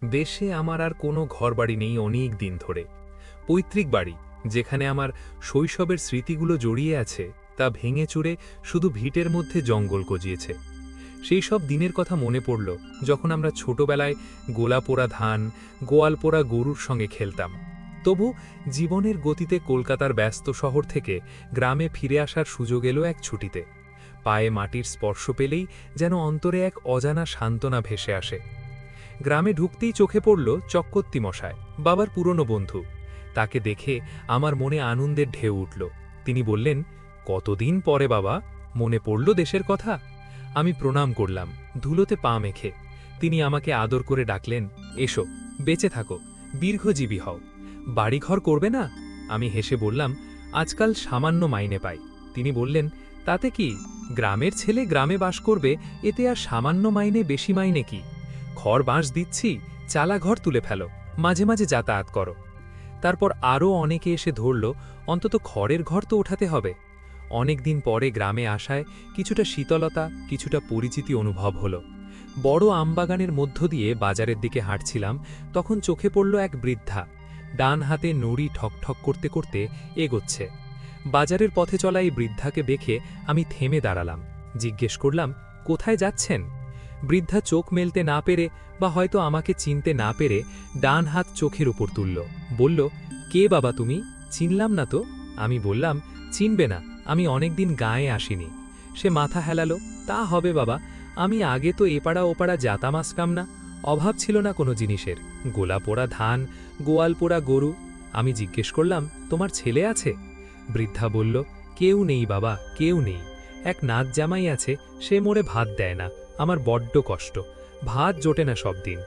দেশে আমার আর কোনো ঘরবাড়ি নেই অনেক দিন ধরে। পৈতৃক বাড়ি, যেখানে আমার শৈশবের স্মৃতিগুলো জড়িয়ে আছে, তা ভেঙে চুরে শুধু ভিটের মধ্যে জঙ্গল গজিয়েছে। সেই সব দিনের কথা মনে পড়ল যখন আমরা ছোটবেলায় গোলা পোড়া ধান, গোয়াল পোড়া গরুর সঙ্গে খেলতাম। তবু জীবনের গতিতে কলকাতার ব্যস্ত শহর থেকে গ্রামে ফিরে আসার সুযোগ এলো এক ছুটিতে। পায়ে মাটির স্পর্শ পেলেই যেন অন্তরে এক অজানা সান্ত্বনা ভেসে আসে। গ্রামে ঢুকতেই চোখে পড়ল চক্কত্তি মশায়, বাবার পুরনো বন্ধু। তাকে দেখে আমার মনে আনন্দের ঢেউ উঠল। তিনি বললেন, কতদিন পরে বাবা, মনে পড়ল দেশের কথা? আমি প্রণাম করলাম, ধুলোতে পা মেখে। তিনি আমাকে আদর করে ডাকলেন, এসো, বেঁচে থাকো, দীর্ঘজীবী হও। বাড়িঘর করবে না? আমি হেসে বললাম, আজকাল সামান্য মাইনে পাই। তিনি বললেন, তাতে কি, গ্রামের ছেলে গ্রামে বাস করবে, এতে আর সামান্য মাইনে বেশি মাইনে কি? ঘর বাঁশ দিচ্ছি, চালা ঘর তুলে ফেলো, মাঝে মাঝে যাতায়াত করো। তারপর আরও অনেকে এসে ধরল, অন্তত খড়ের ঘর তো ওঠাতে হবে। অনেক দিন পরে গ্রামে আসায় কিছুটা শীতলতা, কিছুটা পরিচিতি অনুভব হলো। বড় আমবাগানের মধ্য দিয়ে বাজারের দিকে হাঁটছিলাম, তখন চোখে পড়ল এক বৃদ্ধা। ডান হাতে নুড়ি ঠকঠক করতে করতে এগোচ্ছে। বাজারের পথে চলা এই বৃদ্ধাকে দেখে আমি থেমে দাঁড়ালাম। জিজ্ঞেস করলাম, কোথায় যাচ্ছেন? বৃদ্ধা চোখ মেলতে না পেরে বা হয়তো আমাকে চিনতে না পেরে ডান হাত চোখের উপর তুলল, বলল, কে বাবা তুমি? চিনলাম না তো। আমি বললাম, চিনবে না, আমি অনেকদিন গাঁয়ে আসিনি। সে মাথা হেলালো, তা হবে বাবা, আমি আগে তো এপাড়া ওপাড়া যাতাম আসকাম না, অভাব ছিল না কোনো জিনিসের, গোলা পোড়া ধান, গোয়াল পোড়া গরু। আমি জিজ্ঞেস করলাম, তোমার ছেলে আছে? বৃদ্ধা বলল, কেউ নেই বাবা, কেউ নেই। এক নাত জামাই আছে, সে মোরে ভাত দেয় না, আমার বড্ড কষ্ট, ভাত জোটে না সব দিন।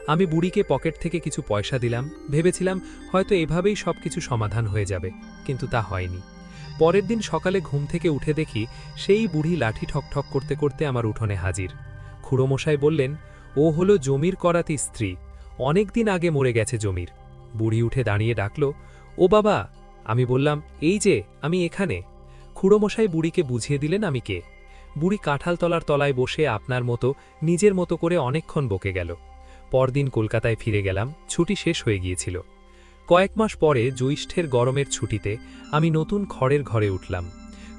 আমি বুড়িকে পকেট থেকে কিছু পয়সা দিলাম, ভেবেছিলাম হয়তো এভাবেই সবকিছু সমাধান হয়ে যাবে, কিন্তু তা হয়নি। পরের দিন সকালে ঘুম থেকে উঠে দেখি সেই বুড়ি লাঠি ঠকঠক করতে করতে আমার উঠোনে হাজির। খুড়োমশাই বললেন, ও হলো জমির করাতি স্ত্রী, অনেক দিন আগে মরে গেছে জমির। বুড়ি উঠে দাঁড়িয়ে ডাকল, ও বাবা। আমি বললাম, এই যে, আমি এখানে। খুড়োমশাই বুড়িকে বুঝিয়ে দিলেন আমি কে। বুড়ি কাঁঠালতলার তলায় বসে আপনার মতো নিজের মতো করে অনেকক্ষণ বকে গেল। পরদিন কলকাতায় ফিরে গেলাম, ছুটি শেষ হয়ে গিয়েছিল। কয়েক মাস পরে জ্যৈষ্ঠের গরমের ছুটিতে আমি নতুন খড়ের ঘরে উঠলাম।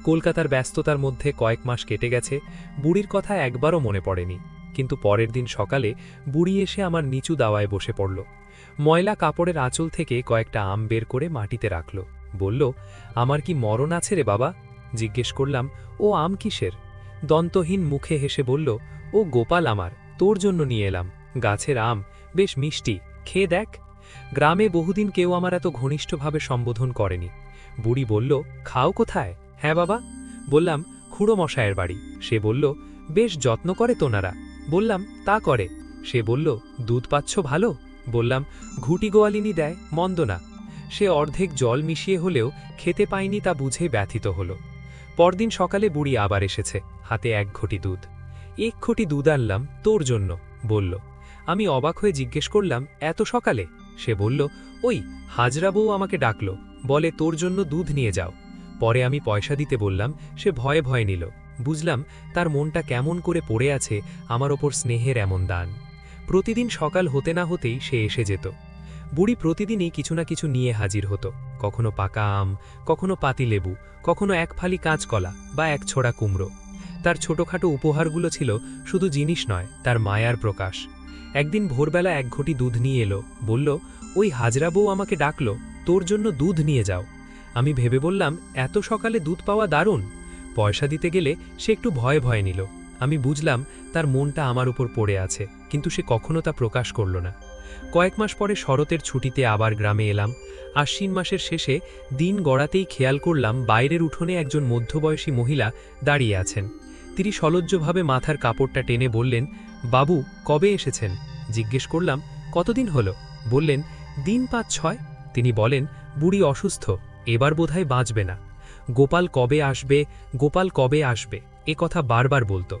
কলকাতার ব্যস্ততার মধ্যে কয়েক মাস কেটে গেছে, বুড়ির কথা একবারও মনে পড়েনি। কিন্তু পরের দিন সকালে বুড়ি এসে আমার নিচু দাওয়ায় বসে পড়ল। ময়লা কাপড়ের আঁচল থেকে কয়েকটা আম বের করে মাটিতে রাখল, বলল, আমার কি মরণ আছে রে বাবা? জিজ্ঞেস করলাম, ও আম কিসের? দন্তহীন মুখে হেসে বলল, ও গোপাল আমার, তোর জন্য নিয়ে এলাম, গাছের আম, বেশ মিষ্টি, খেয়ে দেখ। গ্রামে বহুদিন কেউ আমার এত ঘনিষ্ঠভাবে সম্বোধন করেনি। বুড়ি বলল, খাও কোথায়? হ্যাঁ বাবা। বললাম, খুড়ো মশায়ের বাড়ি। সে বলল, বেশ যত্ন করে তোনারা। বললাম, তা করে। সে বলল, দুধ পাচ্ছ ভালো? বললাম, ঘুটি গোয়ালিনী দেয়, মন্দ না। সে অর্ধেক জল মিশিয়ে হলেও খেতে পায়নি, তা বুঝে ব্যথিত হল। পরদিন সকালে বুড়ি আবার এসেছে, হাতে এক ঘটি দুধ। এক ঘটি দুধ আনলাম তোর জন্য, বলল। আমি অবাক হয়ে জিজ্ঞেস করলাম, এত সকালে? সে বলল, ওই হাজরা বউ আমাকে ডাকল, বলে তোর জন্য দুধ নিয়ে যাও। পরে আমি পয়সা দিতে বললাম, সে ভয়ে ভয়ে নিল। বুঝলাম তার মনটা কেমন করে পড়ে আছে আমার ওপর স্নেহের এমন দান। প্রতিদিন সকাল হতে না হতেই সে এসে যেত। বুড়ি প্রতিদিনই কিছু না কিছু নিয়ে হাজির হতো, কখনো পাকা আম, কখনো পাতিলেবু, কখনো এক ফালি কাঁচকলা বা এক ছোড়া কুমড়ো। তার ছোটখাটো উপহারগুলো ছিল শুধু জিনিস নয়, তার মায়ার প্রকাশ। একদিন ভোরবেলা এক ঘটি দুধ নিয়ে এলো, বলল, ওই হাজরা বউ আমাকে ডাকল, তোর জন্য দুধ নিয়ে যাও। আমি ভেবে বললাম, এত সকালে দুধ পাওয়া দারুণ। পয়সা দিতে গেলে সে একটু ভয়ে ভয়ে নিল। আমি বুঝলাম তার মনটা আমার উপর পড়ে আছে, কিন্তু সে কখনো তা প্রকাশ করল না। কয়েক মাস পরে শরতের ছুটিতে আবার গ্রামে এলাম। আশ্বিন মাসের শেষে দিন গড়াতেই খেয়াল করলাম বাইরের উঠোনে একজন মধ্যবয়সী মহিলা দাঁড়িয়ে আছেন। তিনি সলজ্জভাবে মাথার কাপড়টা টেনে বললেন, বাবু, কবে এসেছেন? জিজ্ঞেস করলাম, কতদিন হলো? বললেন, দিন ৫-৬। তিনি বলেন, বুড়ি অসুস্থ, এবার বোধহয় বাঁচবে না। গোপাল কবে আসবে, গোপাল কবে আসবে, এ কথা বারবার বলতো।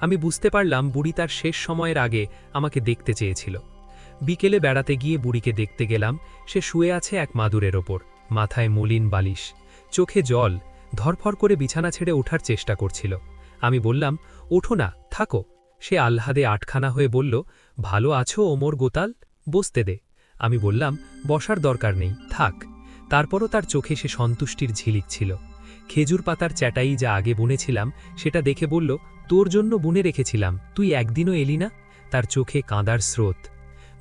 আমি বুঝতে পারলাম বুড়ি তার শেষ সময়ের আগে আমাকে দেখতে চেয়েছিল। বিকেলে বেড়াতে গিয়ে বুড়িকে দেখতে গেলাম। সে শুয়ে আছে এক মাদুরের ওপর, মাথায় মলিন বালিশ, চোখে জল, ধরফর করে বিছানা ছেড়ে ওঠার চেষ্টা করছিল। আমি বললাম, ওঠো না, থাকো। সে আহ্লাদে আটখানা হয়ে বলল, ভালো আছো ওমর গোতাল? বসতে দে। আমি বললাম, বসার দরকার নেই, থাক। তারপরও তার চোখে সে সন্তুষ্টির ঝিলিক ছিল। খেজুর পাতার চ্যাটাই যা আগে বুনেছিলাম সেটা দেখে বলল, তোর জন্য বুনে রেখেছিলাম, তুই একদিনও এলি না। তার চোখে কাঁদার স্রোত।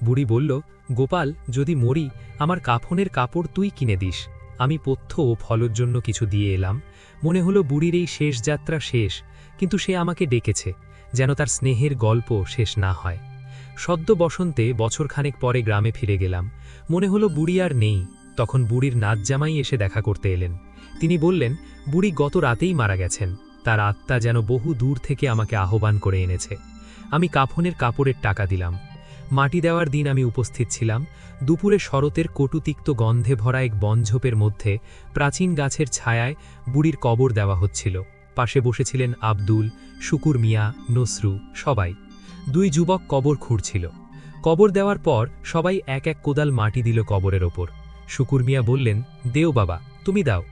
বুড়ি বলল, গোপাল, যদি মরি, আমার কাফনের কাপড় তুই কিনে দিস। আমি পথ্য ও ফলের জন্য কিছু দিয়ে এলাম। মনে হলো বুড়ির এই শেষ যাত্রা শেষ, কিন্তু সে আমাকে ডেকেছে, যেন তার স্নেহের গল্প শেষ না হয়। সদ্য বসন্তে বছরখানেক পরে গ্রামে ফিরে গেলাম। মনে হলো বুড়ি আর নেই। তখন বুড়ির নাচ জামাই এসে দেখা করতে এলেন। তিনি বললেন, বুড়ি গত রাতেই মারা গেছেন। তার আত্মা যেন বহু দূর থেকে আমাকে আহ্বান করে এনেছে। আমি কাফনের কাপড়ের টাকা দিলাম। মাটি দেওয়ার দিন আমি উপস্থিত ছিলাম। দুপুরে শরতের কটুতিক্ত গন্ধে ভরা এক বনঝোপের মধ্যে প্রাচীন গাছের ছায়ায় বুড়ির কবর দেওয়া হচ্ছিল। পাশে বসেছিলেন আব্দুল, শুকুর মিয়া, নসরু, সবাই। দুই যুবক কবর খুঁড়ছিল। কবর দেওয়ার পর সবাই এক এক কোদাল মাটি দিল কবরের ওপর। শুকুর মিয়া বললেন, দেও বাবা, তুমি দাও।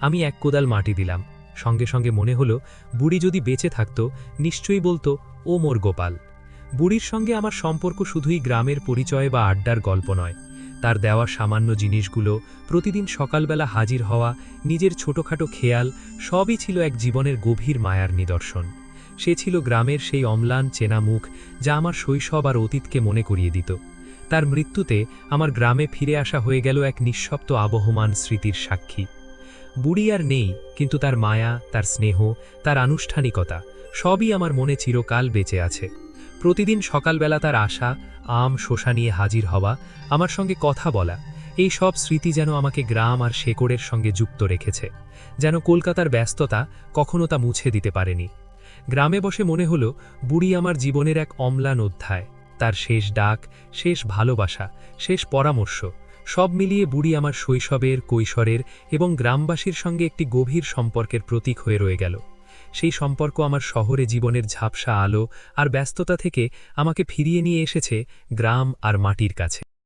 আমি এক কোদাল মাটি দিলাম। সঙ্গে সঙ্গে মনে হলো, বুড়ি যদি বেঁচে থাকত নিশ্চয়ই বলতো, ও মোর গোপাল। বুড়ির সঙ্গে আমার সম্পর্ক শুধুই গ্রামের পরিচয় বা আড্ডার গল্প নয়। তার দেওয়া সামান্য জিনিসগুলো, প্রতিদিন সকালবেলা হাজির হওয়া, নিজের ছোটখাটো খেয়াল, সবই ছিল এক জীবনের গভীর মায়ার নিদর্শন। সে ছিল গ্রামের সেই অম্লান চেনা মুখ, যা আমার শৈশব আর অতীতকে মনে করিয়ে দিত। তার মৃত্যুতে আমার গ্রামে ফিরে আসা হয়ে গেল এক নিঃশব্দ আবহমান স্মৃতির সাক্ষী। বুড়ি আর নেই, কিন্তু তার মায়া, তার স্নেহ, তার আনুষ্ঠানিকতা সবই আমার মনে চিরকাল বেঁচে আছে। প্রতিদিন সকালবেলা তার আসা, আম শোষা নিয়ে হাজির হওয়া, আমার সঙ্গে কথা বলা, এই সব স্মৃতি যেন আমাকে গ্রাম আর শেকড়ের সঙ্গে যুক্ত রেখেছে। যেন কলকাতার ব্যস্ততা কখনো তা মুছে দিতে পারেনি। গ্রামে বসে মনে হলো, বুড়ি আমার জীবনের এক অম্লান অধ্যায়। তার শেষ ডাক, শেষ ভালোবাসা, শেষ পরামর্শ, সব মিলিয়ে বুড়ি আমার শৈশবের, কৈশোরের এবং গ্রামবাসীর সঙ্গে একটি গভীর সম্পর্কের প্রতীক হয়ে রয়ে গেল। সেই সম্পর্ক আমার শহরে জীবনের ঝাপসা আলো আর ব্যস্ততা থেকে আমাকে ফিরিয়ে নিয়ে এসেছে গ্রাম আর মাটির কাছে।